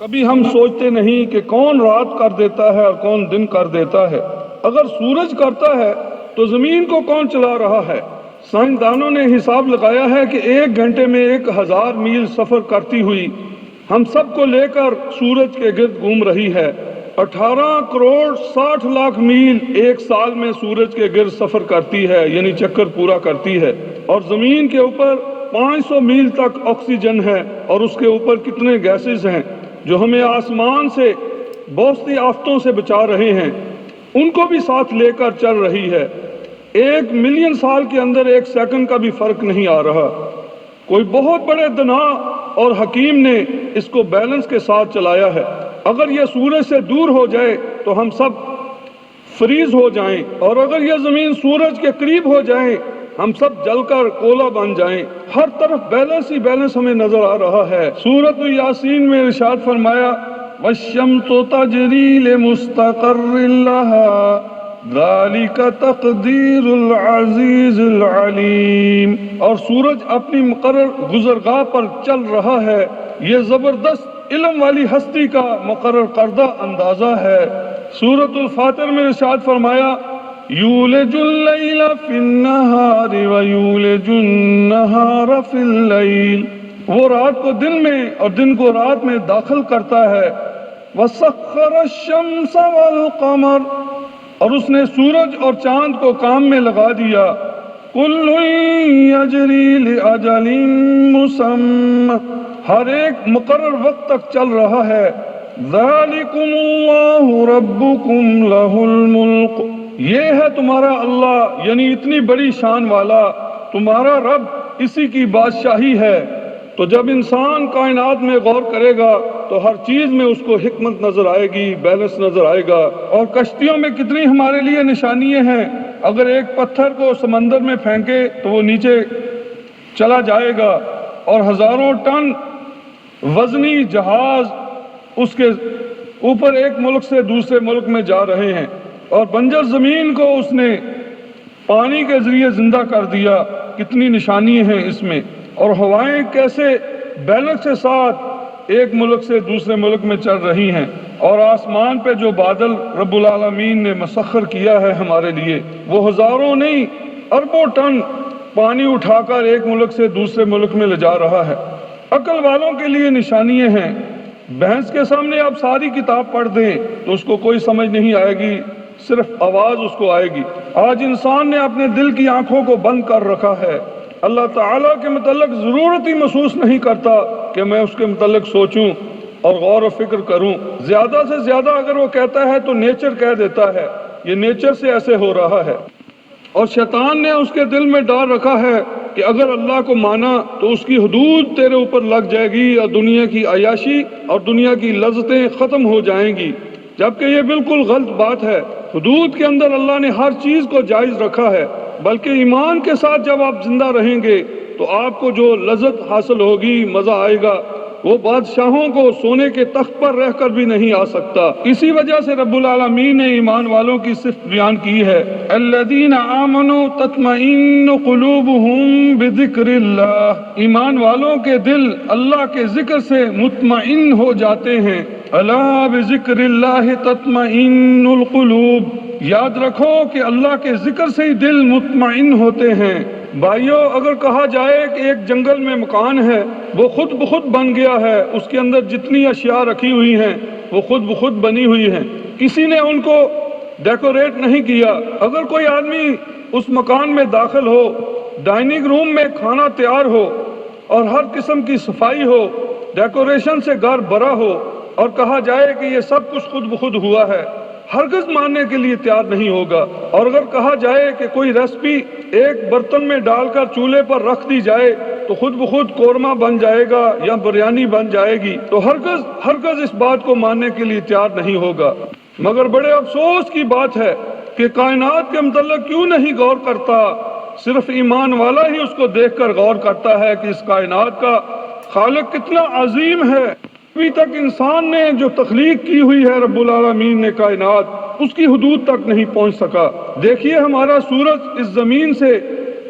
کبھی ہم سوچتے نہیں کہ کون رات کر دیتا ہے اور کون دن کر دیتا ہے۔ اگر سورج کرتا ہے تو زمین کو کون چلا رہا ہے؟ سائنسدانوں نے حساب لگایا ہے کہ 1 گھنٹے میں 1000 میل سفر کرتی ہوئی ہم سب کو لے کر سورج کے گرد گھوم رہی ہے۔ 18 کروڑ 60 لاکھ میل 1 سال میں سورج کے گرد سفر کرتی ہے، یعنی چکر پورا کرتی ہے۔ اور زمین کے اوپر 500 میل تک آکسیجن ہے، اور اس کے اوپر کتنے گیسز ہیں جو ہمیں آسمان سے بہت سی آفتوں سے بچا رہے ہیں، ان کو بھی ساتھ لے کر چل رہی ہے۔ 1 ملین سال کے اندر 1 سیکنڈ کا بھی فرق نہیں آ رہا۔ کوئی بہت بڑے دانا اور حکیم نے اس کو بیلنس کے ساتھ چلایا ہے۔ اگر یہ سورج سے دور ہو جائے تو ہم سب فریز ہو جائیں، اور اگر یہ زمین سورج کے قریب ہو جائیں ہم سب جل کر کولا بن جائیں۔ ہر طرف بیلنس ہی بیلنس ہمیں نظر آ رہا ہے۔ سورۃ یاسین میں ارشاد فرمایا وَالشَّمْسُ تَجْرِی لِمُسْتَقَرٍّ لَہَا ذَلِکَ تَقْدِیرُ الْعَزِیزِ الْعَلِیم، اور سورج اپنی مقرر گزرگاہ پر چل رہا ہے، یہ زبردست علم والی ہستی کا مقرر کردہ اندازہ ہے۔ سورۃ الفاتر میں ارشاد فرمایا یولج اللیل فی النہار ویولج النہار فی اللیل، وہ رات کو دن میں اور دن کو رات میں داخل کرتا ہے۔ وسخر الشمس والقمر، اور اس نے سورج اور چاند کو کام میں لگا دیا۔ کل یجری لاجل مسمی، ہر ایک مقرر وقت تک چل رہا ہے۔ ذالکم اللہ ربکم لہ الملک، یہ ہے تمہارا اللہ، یعنی اتنی بڑی شان والا تمہارا رب، اسی کی بادشاہی ہے۔ تو جب انسان کائنات میں غور کرے گا تو ہر چیز میں اس کو حکمت نظر آئے گی، بیلنس نظر آئے گا۔ اور کشتیوں میں کتنی ہمارے لیے نشانیاں ہیں، اگر ایک پتھر کو سمندر میں پھینکے تو وہ نیچے چلا جائے گا، اور ہزاروں ٹن وزنی جہاز اس کے اوپر ایک ملک سے دوسرے ملک میں جا رہے ہیں، اور بنجر زمین کو اس نے پانی کے ذریعے زندہ کر دیا۔ کتنی نشانی ہیں اس میں، اور ہوائیں کیسے بیلنس کے ساتھ ایک ملک سے دوسرے ملک میں چل رہی ہیں، اور آسمان پہ جو بادل رب العالمین نے مسخر کیا ہے ہمارے لیے، وہ ہزاروں نہیں اربوں ٹن پانی اٹھا کر ایک ملک سے دوسرے ملک میں لے جا رہا ہے۔ عقل والوں کے لیے نشانیاں ہیں۔ بھینس کے سامنے آپ ساری کتاب پڑھ دیں تو اس کو کوئی سمجھ نہیں آئے گی، صرف آواز اس کو آئے گی۔ آج انسان نے اپنے دل کی آنکھوں کو بند کر رکھا ہے، اللہ تعالیٰ کے متعلق ضرورت ہی محسوس نہیں کرتا کہ میں اس کے متعلق سوچوں اور غور و فکر کروں۔ زیادہ سے زیادہ اگر وہ کہتا ہے تو نیچر کہہ دیتا ہے، یہ نیچر سے ایسے ہو رہا ہے۔ اور شیطان نے اس کے دل میں ڈال رکھا ہے کہ اگر اللہ کو مانا تو اس کی حدود تیرے اوپر لگ جائے گی، اور دنیا کی عیاشی اور دنیا کی لذتیں ختم ہو جائیں گی، جبکہ یہ بالکل غلط بات ہے۔ حدود کے اندر اللہ نے ہر چیز کو جائز رکھا ہے، بلکہ ایمان کے ساتھ جب آپ زندہ رہیں گے تو آپ کو جو لذت حاصل ہوگی، مزہ آئے گا، وہ بادشاہوں کو سونے کے تخت پر رہ کر بھی نہیں آ سکتا۔ اسی وجہ سے رب العالمین نے ایمان والوں کی صفت بیان کی ہے، الذین آمنوا تطمئن قلوبہم بذکر اللہ، ایمان والوں کے دل اللہ کے ذکر سے مطمئن ہو جاتے ہیں۔ الا بذکر اللہ تطمئن القلوب، یاد رکھو کہ اللہ کے ذکر سے ہی دل مطمئن ہوتے ہیں۔ بھائیو، اگر کہا جائے کہ ایک جنگل میں مکان ہے، وہ خود بخود بن گیا ہے، اس کے اندر جتنی اشیاء رکھی ہوئی ہیں وہ خود بخود بنی ہوئی ہیں، کسی نے ان کو ڈیکوریٹ نہیں کیا۔ اگر کوئی آدمی اس مکان میں داخل ہو، ڈائننگ روم میں کھانا تیار ہو اور ہر قسم کی صفائی ہو، ڈیکوریشن سے گھر بھرا ہو، اور کہا جائے کہ یہ سب کچھ خود بخود ہوا ہے، ہرگز ماننے کے لیے تیار نہیں ہوگا۔ اور اگر کہا جائے کہ کوئی ریسپی ایک برتن میں ڈال کر چولہے پر رکھ دی جائے تو خود بخود قورمہ بن جائے گا یا بریانی بن جائے گی، تو ہرگز اس بات کو ماننے کے لیے تیار نہیں ہوگا۔ مگر بڑے افسوس کی بات ہے کہ کائنات کے متعلق کیوں نہیں غور کرتا، صرف ایمان والا ہی اس کو دیکھ کر غور کرتا ہے کہ اس کائنات کا خالق کتنا عظیم ہے۔ ابھی تک انسان نے جو تخلیق کی ہوئی ہے رب العالمین نے کائنات، اس کی حدود تک نہیں پہنچ سکا۔ دیکھیے ہمارا سورج اس زمین سے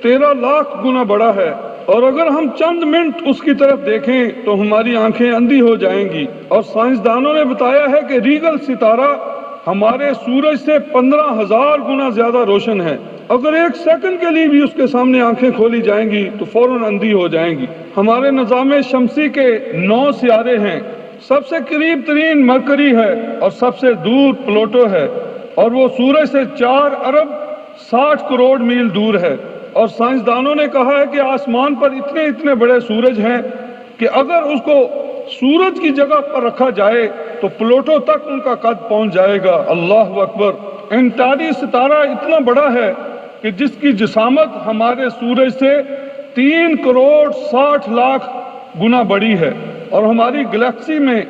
13 لاکھ گنا بڑا ہے، اور اگر ہم چند منٹ اس کی طرف دیکھیں تو ہماری آنکھیں اندھی ہو جائیں گی۔ اور سائنسدانوں نے بتایا ہے کہ ریگل ستارہ ہمارے سورج سے 15,000 گنا زیادہ روشن ہے۔ اگر ایک سیکنڈ کے لیے بھی اس کے سامنے آنکھیں کھولی جائیں گی تو فوراً اندھی ہو جائیں گی۔ ہمارے نظام شمسی کے 9 سیارے ہیں، سب سے قریب ترین مرکری ہے اور سب سے دور پلوٹو ہے، اور وہ سورج سے 4 ارب 60 کروڑ میل دور ہے۔ اور سائنسدانوں نے کہا ہے کہ آسمان پر اتنے بڑے سورج ہیں کہ اگر اس کو سورج کی جگہ پر رکھا جائے تو پلوٹو تک ان کا قد پہنچ جائے گا۔ اللہ اکبر! انٹاری ستارہ اتنا بڑا ہے کہ جس کی جسامت ہمارے سورج سے 3 کروڑ 60 لاکھ گنا بڑی ہے، اور ہماری گلیکسی میں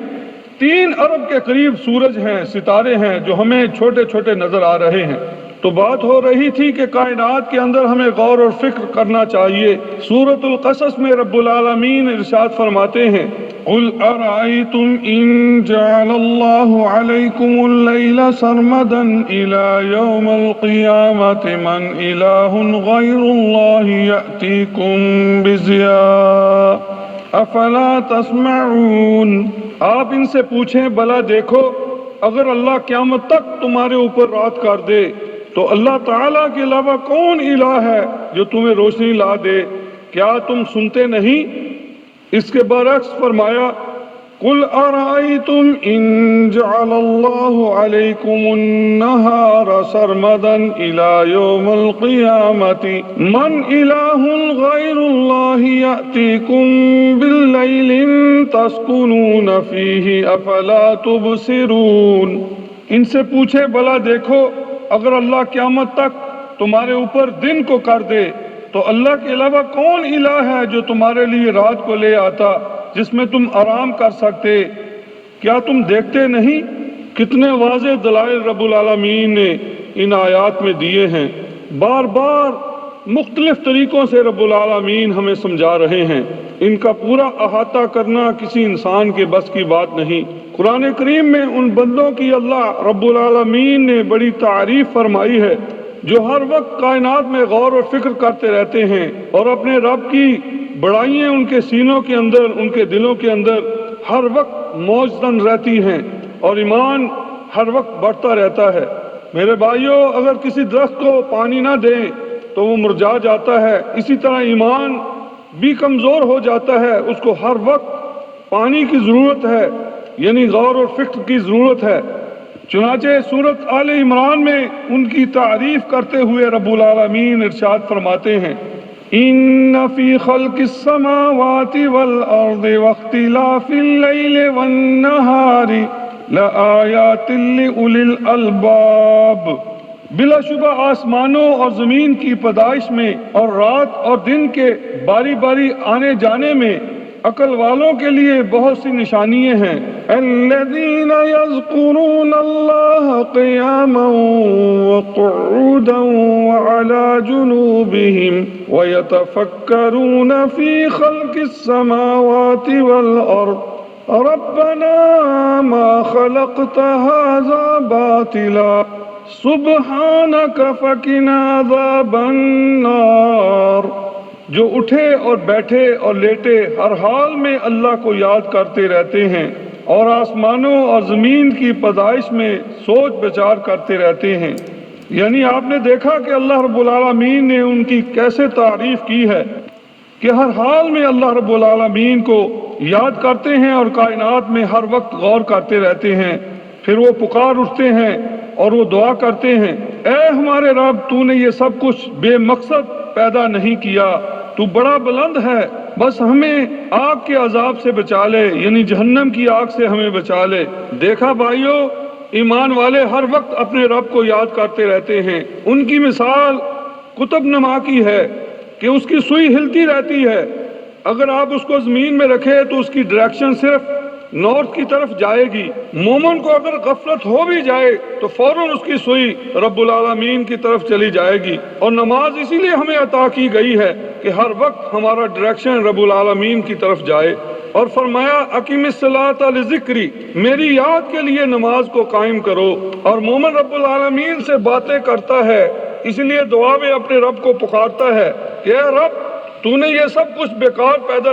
3 ارب کے قریب سورج ہیں، ستارے ہیں جو ہمیں چھوٹے چھوٹے نظر آ رہے ہیں۔ تو بات ہو رہی تھی کہ کائنات کے اندر ہمیں غور اور فکر کرنا چاہیے۔ سورۃ القصص میں رب العالمین ارشاد فرماتے ہیں، قُلْ أَرَأَيْتُمْ إِن جَعَلَ اللَّهُ عَلَيْكُمُ اللَّيْلَ سَرْمَدًا إِلَى يَوْمِ الْقِيَامَةِ مَنْ إِلَٰهٌ غَيْرُ اللَّهِ يَأْتِيكُم بِضِيَاءٍ أَفَلَا تَسْمَعُونَ۔ آپ ان سے پوچھیں، بھلا دیکھو اگر اللہ قیامت تک تمہارے اوپر رات کر دے تو اللہ تعالیٰ کے علاوہ کون الہ ہے جو تمہیں روشنی لا دے؟ کیا تم سنتے نہیں؟ اس کے برعکس فرمایا، قُلْ أَرَأَيْتُمْ إِن جَعَلَ اللَّهُ عَلَيْكُمُ النَّهَارَ سَرْمَدًا إِلَى يَوْمِ الْقِيَامَةِ مَنْ إِلَٰهٌ غَيْرُ اللَّهِ يَأْتِيكُم بِاللَّيْلٍ تَسْكُنُونَ فِيهِ أَفَلَا تُبْصِرُونَ۔ ان سے پوچھے، بھلا دیکھو اگر اللہ قیامت تک تمہارے اوپر دن کو کر دے تو اللہ کے علاوہ کون الہ ہے جو تمہارے لیے رات کو لے آتا جس میں تم آرام کر سکتے؟ کیا تم دیکھتے نہیں؟ کتنے واضح دلائل رب العالمین نے ان آیات میں دیے ہیں۔ بار بار مختلف طریقوں سے رب العالمین ہمیں سمجھا رہے ہیں۔ ان کا پورا احاطہ کرنا کسی انسان کے بس کی بات نہیں۔ قرآن کریم میں ان بندوں کی اللہ رب العالمین نے بڑی تعریف فرمائی ہے جو ہر وقت کائنات میں غور و فکر کرتے رہتے ہیں، اور اپنے رب کی بڑائیاں ان کے سینوں کے اندر، ان کے دلوں کے اندر ہر وقت موجزن رہتی ہیں، اور ایمان ہر وقت بڑھتا رہتا ہے۔ میرے بھائیوں، اگر کسی درخت کو پانی نہ دیں تو وہ مرجھا جاتا ہے، اسی طرح ایمان بھی کمزور ہو جاتا ہے، اس کو ہر وقت پانی کی ضرورت ہے، یعنی غور و فکر کی ضرورت ہے۔ چنانچہ سورۃ آل عمران میں ان کی تعریف کرتے ہوئے رب العالمین ارشاد فرماتے ہیں، ان فی خلق السماوات والارض واختلاف اللیل والنہار لآیات لأولی الالباب۔ بلا شبہ آسمانوں اور زمین کی پیدائش میں اور رات اور دن کے باری باری آنے جانے میں عقل والوں کے لیے بہت سی نشانیاں ہیں۔ الذین یذکرون اللہ قیاما وقعودا وعلی جنوبہم ویتفکرون فی خلق السماوات والارض ربنا ما خلقت هذا باطلا سبحانک فقنا عذاب النار۔ جو اٹھے اور بیٹھے اور لیٹے ہر حال میں اللہ کو یاد کرتے رہتے ہیں، اور آسمانوں اور زمین کی پیدائش میں سوچ بچار کرتے رہتے ہیں۔ یعنی آپ نے دیکھا کہ اللہ رب العالمین نے ان کی کیسے تعریف کی ہے کہ ہر حال میں اللہ رب العالمین کو یاد کرتے ہیں اور کائنات میں ہر وقت غور کرتے رہتے ہیں۔ پھر وہ پکار اٹھتے ہیں اور وہ دعا کرتے ہیں، اے ہمارے رب، تو نے یہ سب کچھ بے مقصد پیدا نہیں کیا، تو بڑا بلند ہے، بس ہمیں آگ کے عذاب سے بچا لے، یعنی جہنم کی آگ سے ہمیں بچا لے۔ دیکھا بھائیو، ایمان والے ہر وقت اپنے رب کو یاد کرتے رہتے ہیں۔ ان کی مثال قطب نما کی ہے کہ اس کی سوئی ہلتی رہتی ہے، اگر آپ اس کو زمین میں رکھے تو اس کی ڈائریکشن صرف نارتھ کی طرف جائے گی۔ مومن کو اگر غفلت ہو بھی جائے تو فوراً اس کی سوئی رب العالمین کی طرف چلی جائے گی۔ اور نماز اسی لیے ہمیں عطا کی گئی ہے کہ ہر وقت ہمارا ڈائریکشن رب العالمین کی طرف جائے۔ اور فرمایا، اقیم الصلاۃ لذکری، میری یاد کے لیے نماز کو قائم کرو۔ اور مومن رب العالمین سے باتیں کرتا ہے، اس لیے دعا میں اپنے رب کو پکارتا ہے کہ اے رب، تو نے یہ سب کچھ بیکار پیدا